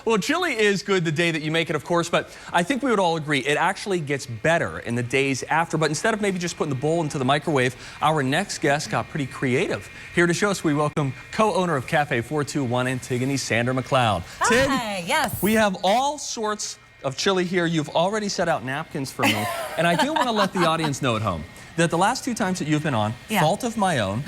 Well, chili is good the day that you make it, of course, but I think we would all agree it actually gets better in the days after. But instead of maybe just putting the bowl into the microwave, our next guest got pretty creative. Here to show us, we welcome co-owner of Cafe 421, Antigoni Sander McCloud. Hi, yes. We have all sorts of chili here. You've already set out napkins for me. And I do want to let the audience know at home that the last 2 times that you've been on, fault of my own,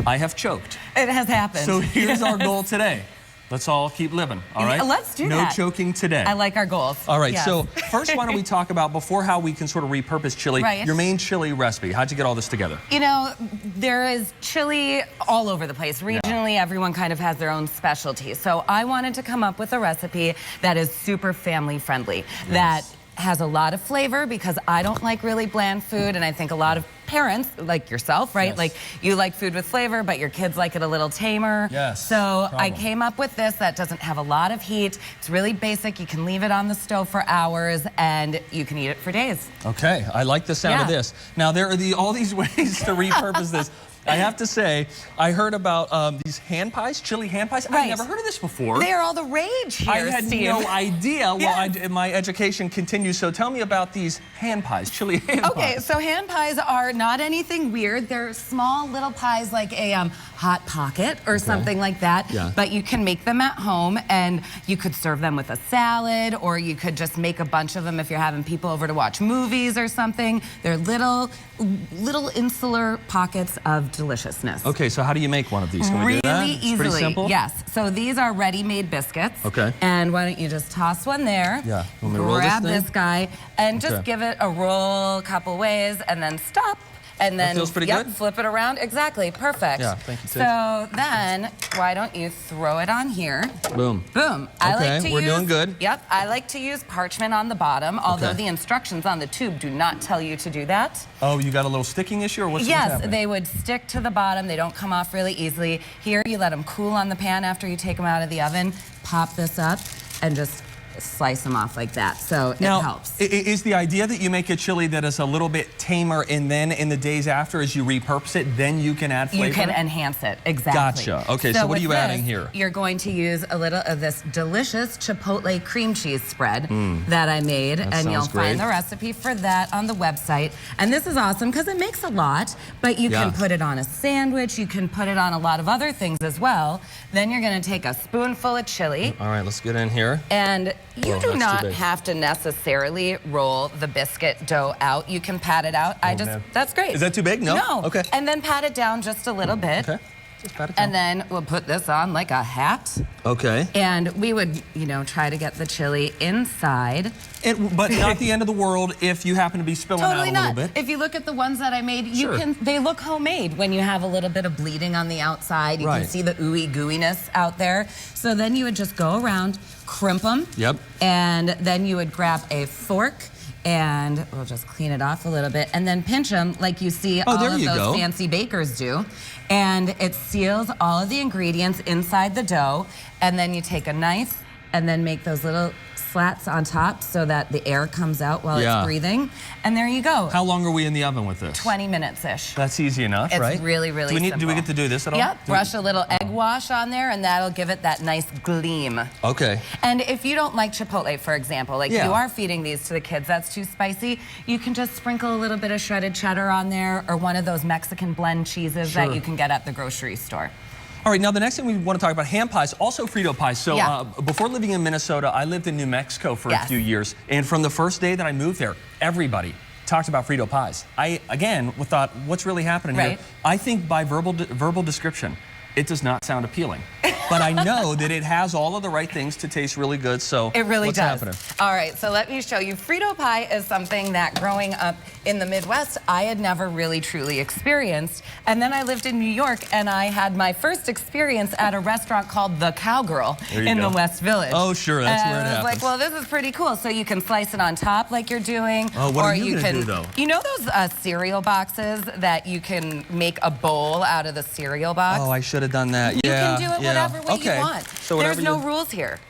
I have choked. It has happened. So here's our goal today. Let's all keep living, all right? Let's do that. No choking today. I like our goals. All right, so first why don't we talk about, before how we can sort of repurpose chili, your main chili recipe. How'd you get all this together? You know, there is chili all over the place. Regionally, everyone kind of has their own specialty. So I wanted to come up with a recipe that is super family friendly, that has a lot of flavor, because I don't like really bland food, and I think a lot of parents, like yourself, right? Like, you like food with flavor, but your kids like it a little tamer. So I came up with this that doesn't have a lot of heat. It's really basic. You can leave it on the stove for hours, and you can eat it for days. Okay, I like the sound of this. Now, there are all these ways to repurpose this. I have to say, I heard about these hand pies, chili hand pies. I've never heard of this before. They are all the rage here, I had no idea. Well, my education continues, so tell me about these hand pies, chili hand pies. Okay, so hand pies are not anything weird. They're small little pies, like a Hot Pocket or something like that. But you can make them at home, and you could serve them with a salad, or you could just make a bunch of them if you're having people over to watch movies or something. They're little insular pockets of deliciousness. Okay, so how do you make one of these? Can we do that? Really easily. Pretty simple? Yes. So these are ready-made biscuits. Okay. And why don't you just toss one there? Yeah. Grab this guy and just give it a roll a couple ways, and then stop. And then, that feels pretty good? Flip it around. Exactly, perfect. Yeah, thank you, So then, why don't you throw it on here? Boom. Boom. Okay, we're doing good. Yep, I like to use parchment on the bottom, although the instructions on the tube do not tell you to do that. Oh, you got a little sticking issue, or what's happening? Yes, they would stick to the bottom. They don't come off really easily. Here, you let them cool on the pan after you take them out of the oven. Pop this up and just slice them off like that, so it helps. Is the idea that you make a chili that is a little bit tamer, and then in the days after, as you repurpose it, then you can add flavor? You can enhance it, exactly. Gotcha. Okay, so what are you adding here? You're going to use a little of this delicious Chipotle cream cheese spread that I made, and you'll find the recipe for that on the website. And this is awesome because it makes a lot, but you can put it on a sandwich, you can put it on a lot of other things as well. Then you're going to take a spoonful of chili. All right, let's get in here. And you do not have to necessarily roll the biscuit dough out. You can pat it out. That's great. Is that too big? No? No. Okay. And then pat it down just a little bit. Okay. Just pat it down. And then we'll put this on like a hat. Okay. And we would, you know, try to get the chili inside. But not the end of the world if you happen to be spilling out a little bit. If you look at the ones that I made, they look homemade when you have a little bit of bleeding on the outside. You can see the ooey gooiness out there. So then you would just go around, crimp them. And then you would grab a fork, and we'll just clean it off a little bit, and then pinch them like you see all of those fancy bakers do. And it seals all of the ingredients inside the dough, and then you take a knife and then make those little slats on top so that the air comes out while it's breathing. And there you go. How long are we in the oven with this? 20 minutes-ish. That's easy enough, right? It's really, really simple. Do we get to do this at all? Yep, brush a little egg wash on there, and that'll give it that nice gleam. Okay. And if you don't like Chipotle, for example, like you are feeding these to the kids, that's too spicy, you can just sprinkle a little bit of shredded cheddar on there, or one of those Mexican blend cheeses that you can get at the grocery store. All right, now the next thing we want to talk about, hand pies, also Frito pies. So before living in Minnesota, I lived in New Mexico for a few years. And from the first day that I moved there, everybody talked about Frito pies. I, again, thought, what's really happening here? I think by verbal description, it does not sound appealing. But I know that it has all of the right things to taste really good, so it really what's does. happening? All right, so let me show you. Frito pie is something that growing up in the Midwest, I had never really truly experienced. And then I lived in New York, and I had my first experience at a restaurant called The Cowgirl in the West Village. Oh, sure, that's where it happens. I was like, well, this is pretty cool. So you can slice it on top like you're doing. Oh, what are you gonna do, though? You know those cereal boxes that you can make a bowl out of the cereal box? Oh, I should have done that. You can do it whatever way you want. So there's no rules here.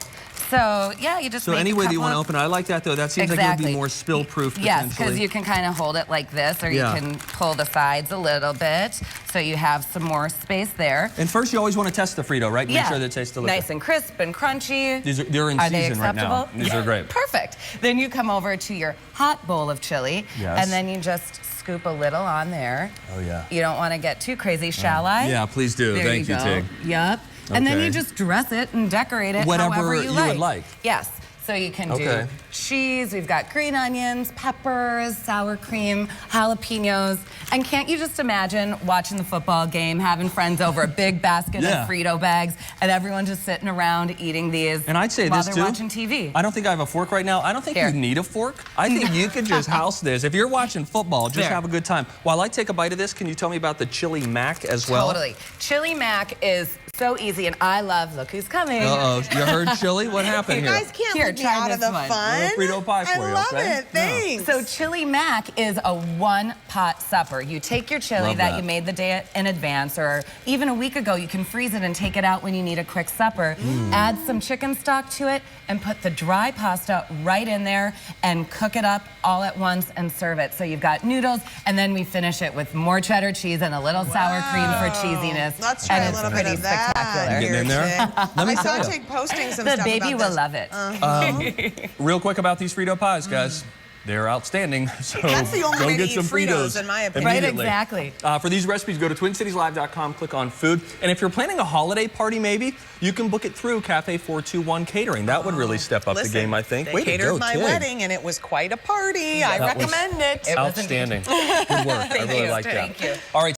So yeah, you just So any way that you want to open it. I like that though. That seems like it would be more spill-proof potentially. Yes, because you can kind of hold it like this, or you can pull the sides a little bit, so you have some more space there. And first, you always want to test the Frito, right? Make sure that it tastes delicious. Nice and crisp and crunchy. They're in season right now. These are great. Perfect. Then you come over to your hot bowl of chili, and then you just scoop a little on there. Oh yeah. You don't want to get too crazy, shall I? Yeah, please do. There Thank you, Tig. Yep. Okay. And then you just dress it and decorate it however you would like. Yes. So you can do cheese, we've got green onions, peppers, sour cream, jalapenos. And can't you just imagine watching the football game, having friends over a big basket of Frito bags, and everyone just sitting around eating these and I'd say while this they're watching TV? I don't think I have a fork right now. I don't think you need a fork. I think you could just house this. If you're watching football, just have a good time. While I take a bite of this, can you tell me about the chili mac as well? Totally. Chili mac is so easy, and I love, look who's coming. Uh-oh, you heard chili? What happened here? You guys can't leave me out of the fun. Frito pie for you, I love it, thanks. So chili mac is a one-pot supper. You take your chili that you made the day in advance, or even a week ago, you can freeze it and take it out when you need a quick supper. Add some chicken stock to it, and put the dry pasta right in there, and cook it up all at once and serve it. So you've got noodles, and then we finish it with more cheddar cheese and a little sour cream for cheesiness. Let's try a little bit of that. Getting in there? I saw Tig posting some stuff about this. The baby will love it. Real quick about these Frito pies, guys. They're outstanding. So that's the only go way get to some eat Fritos, in my opinion. Right, exactly. For these recipes, go to TwinCitiesLive.com, click on food. And if you're planning a holiday party, maybe, you can book it through Cafe 421 Catering. That would really step up the game, I think. They catered my wedding, and it was quite a party. I recommend it. Outstanding. Good work. I really like that. Thank you. All right.